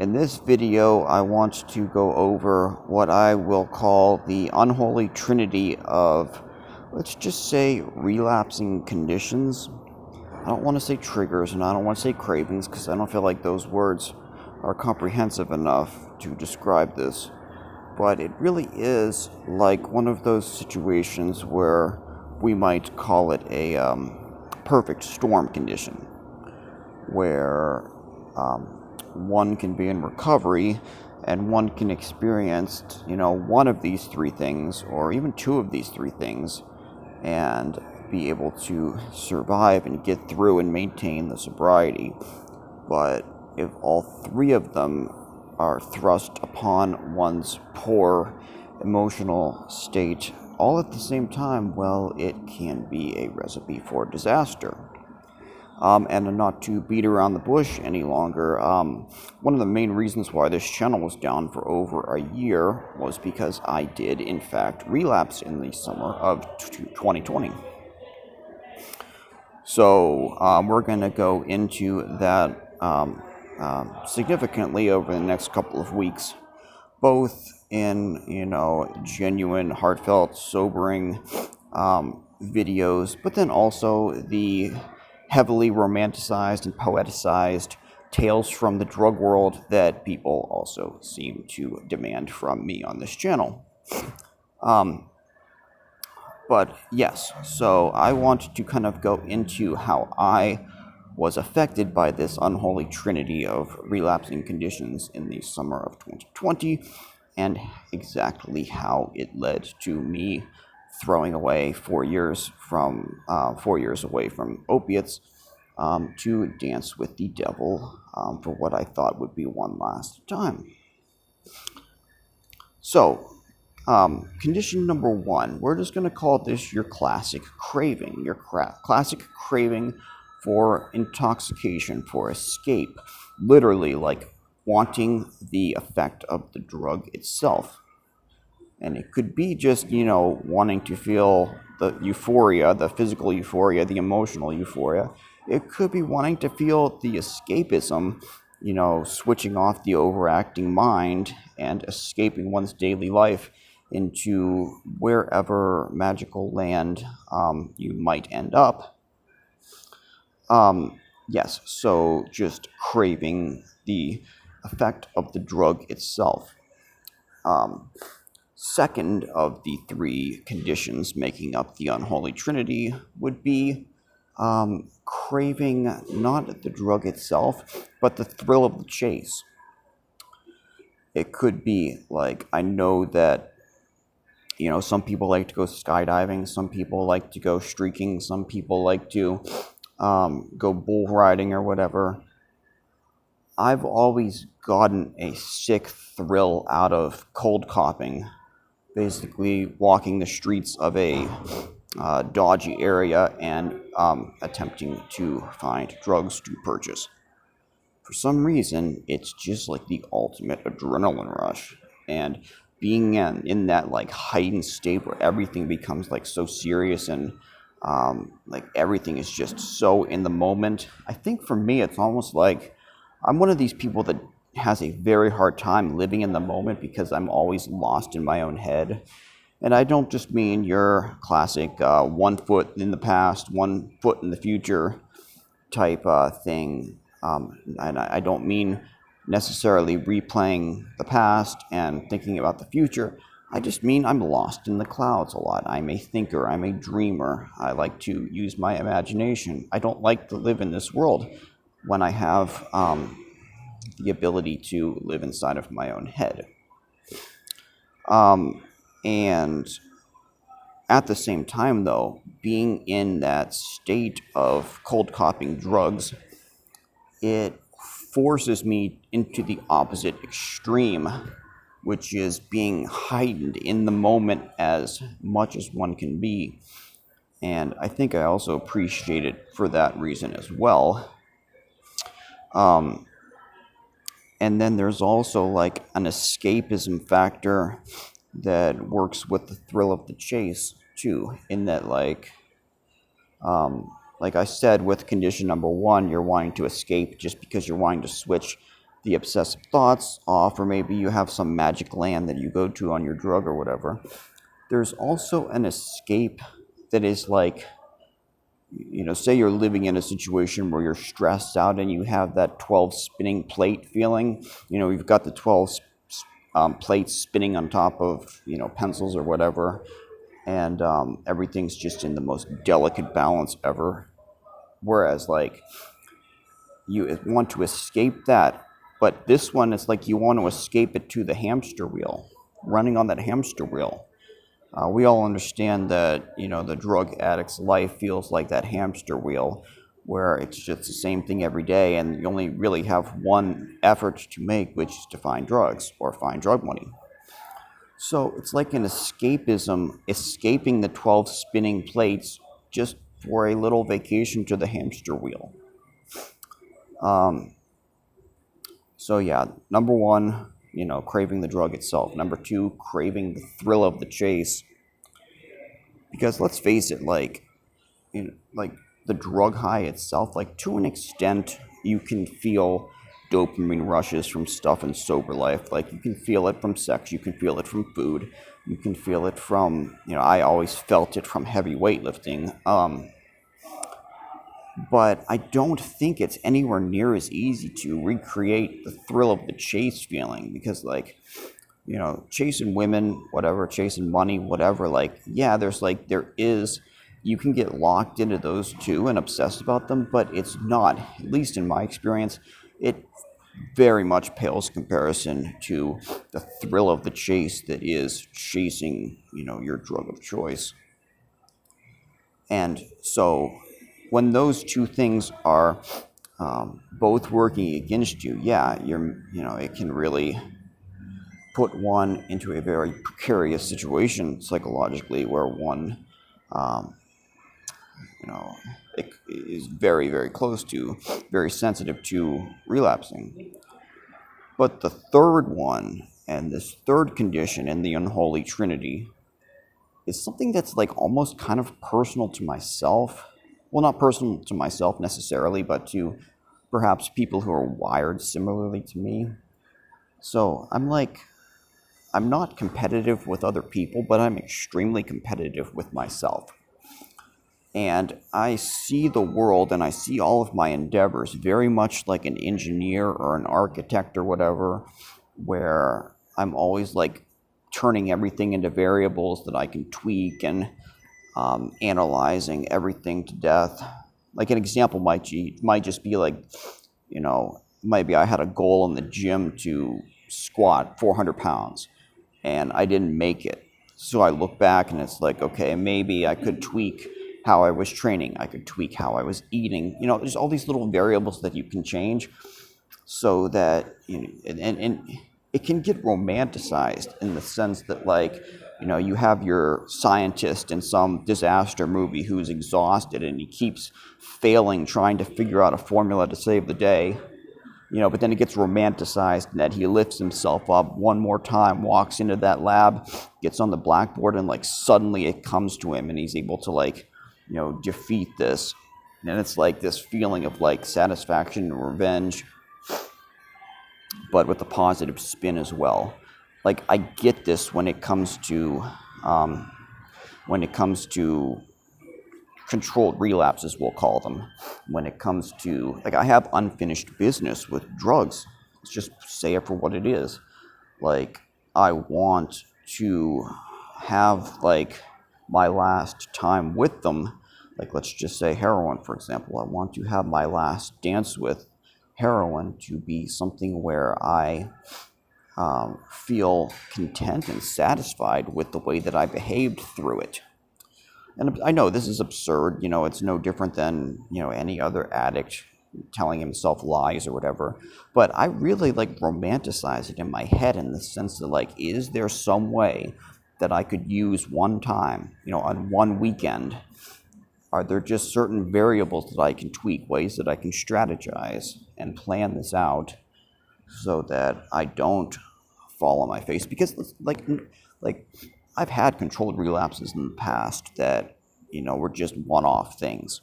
In this video, I want to go over what I will call the unholy trinity of, let's just say, relapsing conditions. I don't want to say triggers, and I don't want to say cravings, because I don't feel like those words are comprehensive enough to describe this. But it really is like one of those situations where we might call it a perfect storm condition, where one can be in recovery and one can experience, one of these three things or even two of these three things and be able to survive and get through and maintain the sobriety. But if all three of them are thrust upon one's poor emotional state all at the same time, well, it can be a recipe for disaster. And not to beat around the bush any longer, one of the main reasons why this channel was down for over a year was because I did, in fact, relapse in the summer of 2020. So we're going to go into that significantly over the next couple of weeks, both in, genuine, heartfelt, sobering videos, but then also the heavily romanticized and poeticized tales from the drug world that people also seem to demand from me on this channel. But yes, so I want to kind of go into how I was affected by this unholy trinity of relapsing conditions in the summer of 2020, and exactly how it led to me throwing away 4 years away from opiates to dance with the devil for what I thought would be one last time. So, condition number one, we're just going to call this your classic craving, classic craving for intoxication, for escape, literally like wanting the effect of the drug itself. And it could be just, wanting to feel the euphoria, the physical euphoria, the emotional euphoria. It could be wanting to feel the escapism, switching off the overacting mind and escaping one's daily life into wherever magical land you might end up. Yes, so just craving the effect of the drug itself. Second of the three conditions making up the unholy trinity would be craving not the drug itself, but the thrill of the chase. It could be like, I know that, some people like to go skydiving, some people like to go streaking, some people like to go bull riding or whatever. I've always gotten a sick thrill out of cold copping, basically walking the streets of a dodgy area and attempting to find drugs to purchase. For some reason, it's just like the ultimate adrenaline rush, and being in that like heightened state where everything becomes like so serious and like everything is just so in the moment. I think for me, it's almost like I'm one of these people that has a very hard time living in the moment because I'm always lost in my own head. And I don't just mean your classic 1 foot in the past, 1 foot in the future type thing. And I don't mean necessarily replaying the past and thinking about the future. I just mean I'm lost in the clouds a lot. I'm a thinker. I'm a dreamer. I like to use my imagination. I don't like to live in this world when I have the ability to live inside of my own head. And at the same time, though, being in that state of cold copping drugs, it forces me into the opposite extreme, which is being heightened in the moment as much as one can be. And I think I also appreciate it for that reason as well. And then there's also like an escapism factor that works with the thrill of the chase too, in that like I said, with condition number one, you're wanting to escape just because you're wanting to switch the obsessive thoughts off, or maybe you have some magic land that you go to on your drug or whatever. There's also an escape that is like, say you're living in a situation where you're stressed out and you have that 12 spinning plate feeling. You've got the 12 plates spinning on top of, pencils or whatever, and everything's just in the most delicate balance ever. Whereas, like, you want to escape that, but this one, it's like you want to escape it to the hamster wheel, running on that hamster wheel. We all understand that, the drug addict's life feels like that hamster wheel where it's just the same thing every day and you only really have one effort to make, which is to find drugs or find drug money. So it's like an escapism, escaping the 12 spinning plates just for a little vacation to the hamster wheel. So yeah, number one, craving the drug itself. Number two, craving the thrill of the chase. Because let's face it, like the drug high itself, like to an extent, you can feel dopamine rushes from stuff in sober life. Like you can feel it from sex, you can feel it from food, you can feel it from, I always felt it from heavy weightlifting. But I don't think it's anywhere near as easy to recreate the thrill of the chase feeling because, like, chasing women, whatever, chasing money, whatever, like, yeah, you can get locked into those two and obsessed about them, but it's not, at least in my experience, it very much pales comparison to the thrill of the chase that is chasing, your drug of choice. And so when those two things are both working against you, yeah, it can really put one into a very precarious situation psychologically where one, um, it is very, very close to, very sensitive to relapsing. But the third one, and this third condition in the Unholy Trinity, is something that's like almost kind of personal to myself. Well, not personal to myself necessarily, but to perhaps people who are wired similarly to me. So I'm not competitive with other people, but I'm extremely competitive with myself. And I see the world and I see all of my endeavors very much like an engineer or an architect or whatever, where I'm always like turning everything into variables that I can tweak and analyzing everything to death. Like an example might just be like, maybe I had a goal in the gym to squat 400 pounds and I didn't make it. So I look back and it's like, okay, maybe I could tweak how I was training. I could tweak how I was eating. There's all these little variables that you can change so that, and it can get romanticized in the sense that, like, you have your scientist in some disaster movie who's exhausted and he keeps failing trying to figure out a formula to save the day. But then it gets romanticized in that he lifts himself up one more time, walks into that lab, gets on the blackboard, and like suddenly it comes to him and he's able to defeat this. And it's like this feeling of like satisfaction and revenge, but with a positive spin as well. Like I get this when it comes to controlled relapses, we'll call them. When it comes to, like, I have unfinished business with drugs. Let's just say it for what it is. Like, I want to have, like, my last time with them. Like, let's just say heroin, for example. I want to have my last dance with heroin to be something where I feel content and satisfied with the way that I behaved through it. And I know this is absurd, it's no different than, any other addict telling himself lies or whatever. But I really like romanticize it in my head in the sense that, like, is there some way that I could use one time, on one weekend? Are there just certain variables that I can tweak, ways that I can strategize and plan this out so that I don't fall on my face? Because like I've had controlled relapses in the past that, were just one-off things.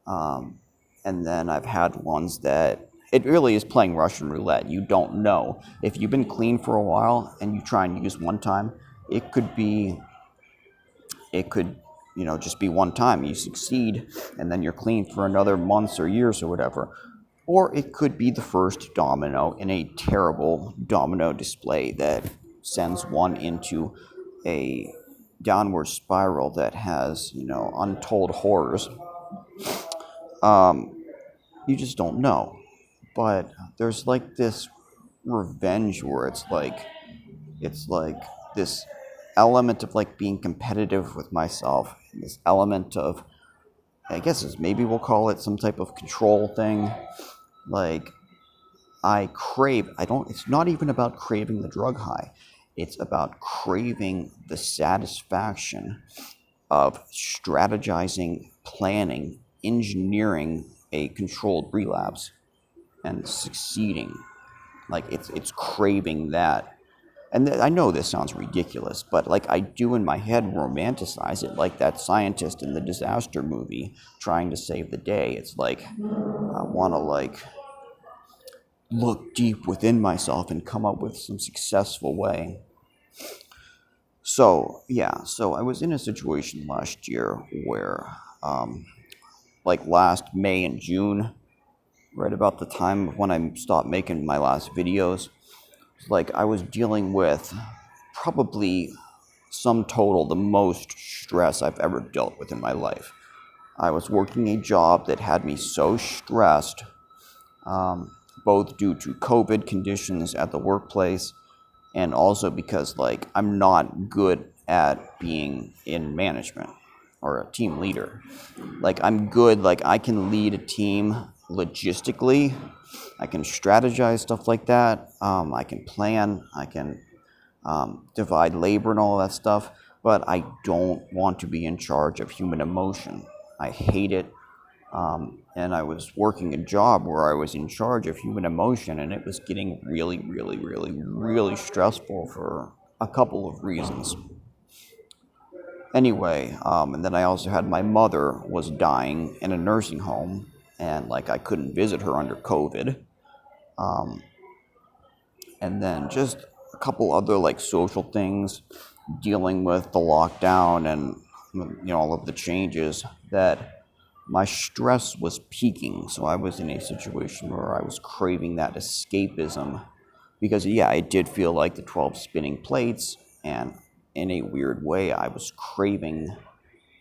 And then I've had ones that it really is playing Russian roulette. You don't know. If you've been clean for a while and you try and use one time, it could be, just be one time. You succeed, and then you're clean for another months or years or whatever. Or it could be the first domino in a terrible domino display that sends one into a downward spiral that has, untold horrors. You just don't know. But there's like this revenge where it's like this element of like being competitive with myself, this element of, I guess maybe we'll call it some type of control thing. Like, it's not even about craving the drug high. It's about craving the satisfaction of strategizing, planning, engineering a controlled relapse and succeeding. Like, it's craving that. And I know this sounds ridiculous, but like I do in my head romanticize it like that scientist in the disaster movie trying to save the day. It's like I want to like look deep within myself and come up with some successful way. So I was in a situation last year where, like last May and June, right about the time when I stopped making my last videos, like I was dealing with probably sum total the most stress I've ever dealt with in my life. I was working a job that had me so stressed, both due to COVID conditions at the workplace and also because like I'm not good at being in management or a team leader. Like I'm good, like I can lead a team logistically, I can strategize stuff like that, I can plan, I can divide labor and all that stuff, but I don't want to be in charge of human emotion. I hate it. And I was working a job where I was in charge of human emotion, and it was getting really, really, really, really stressful for a couple of reasons. Anyway, and then I also had my mother was dying in a nursing home, and like I couldn't visit her under COVID. And then just a couple other like social things, dealing with the lockdown and all of the changes, that my stress was peaking. So I was in a situation where I was craving that escapism because it did feel like the 12 spinning plates, and in a weird way I was craving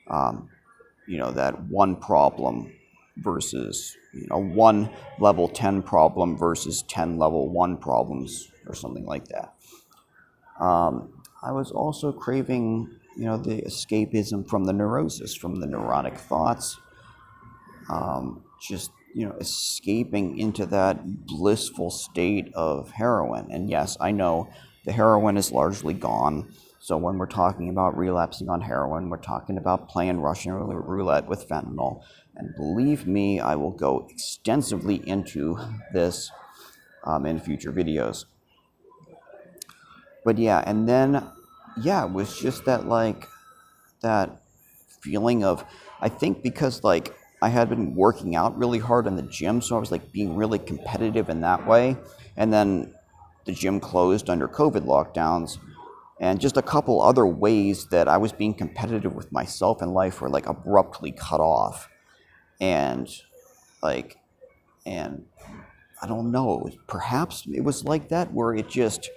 that one problem versus one level 10 problem versus 10 level 1 problems or something like that. I was also craving the escapism from the neurosis, from the neurotic thoughts, just escaping into that blissful state of heroin. And yes, I know the heroin is largely gone. So when we're talking about relapsing on heroin, we're talking about playing Russian roulette with fentanyl. And believe me, I will go extensively into this in future videos. But and then, it was just that feeling of, I think because like I had been working out really hard in the gym, so I was like being really competitive in that way. And then the gym closed under COVID lockdowns, and just a couple other ways that I was being competitive with myself in life were like abruptly cut off. And and I don't know, perhaps it was like that, where it just,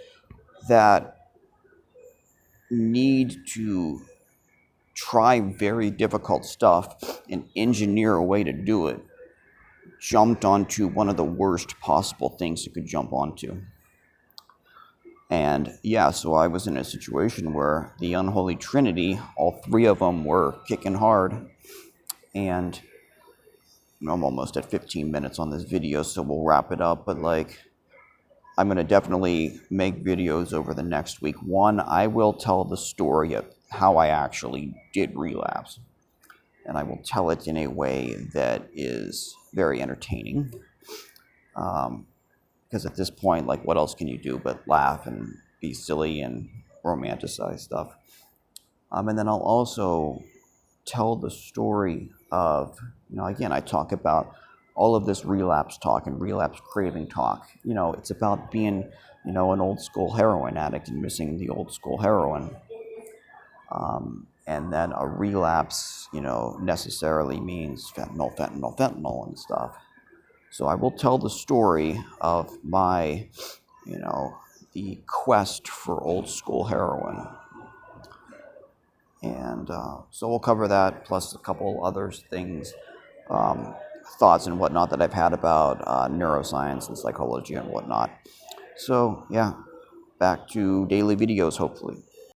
that need to try very difficult stuff and engineer a way to do it jumped onto one of the worst possible things it could jump onto. And so I was in a situation where the Unholy Trinity, all three of them were kicking hard. And I'm almost at 15 minutes on this video, so we'll wrap it up. But like, I'm going to definitely make videos over the next week. One, I will tell the story of how I actually did relapse. And I will tell it in a way that is very entertaining. Because at this point, like, what else can you do but laugh and be silly and romanticize stuff? And then I'll also tell the story of, again, I talk about all of this relapse talk and relapse craving talk, it's about being, an old school heroin addict and missing the old school heroin. And then a relapse, necessarily means fentanyl, fentanyl, fentanyl and stuff. So I will tell the story of my, the quest for old school heroin. And so we'll cover that, plus a couple other things, thoughts and whatnot that I've had about neuroscience and psychology and whatnot. So, yeah, back to daily videos, hopefully.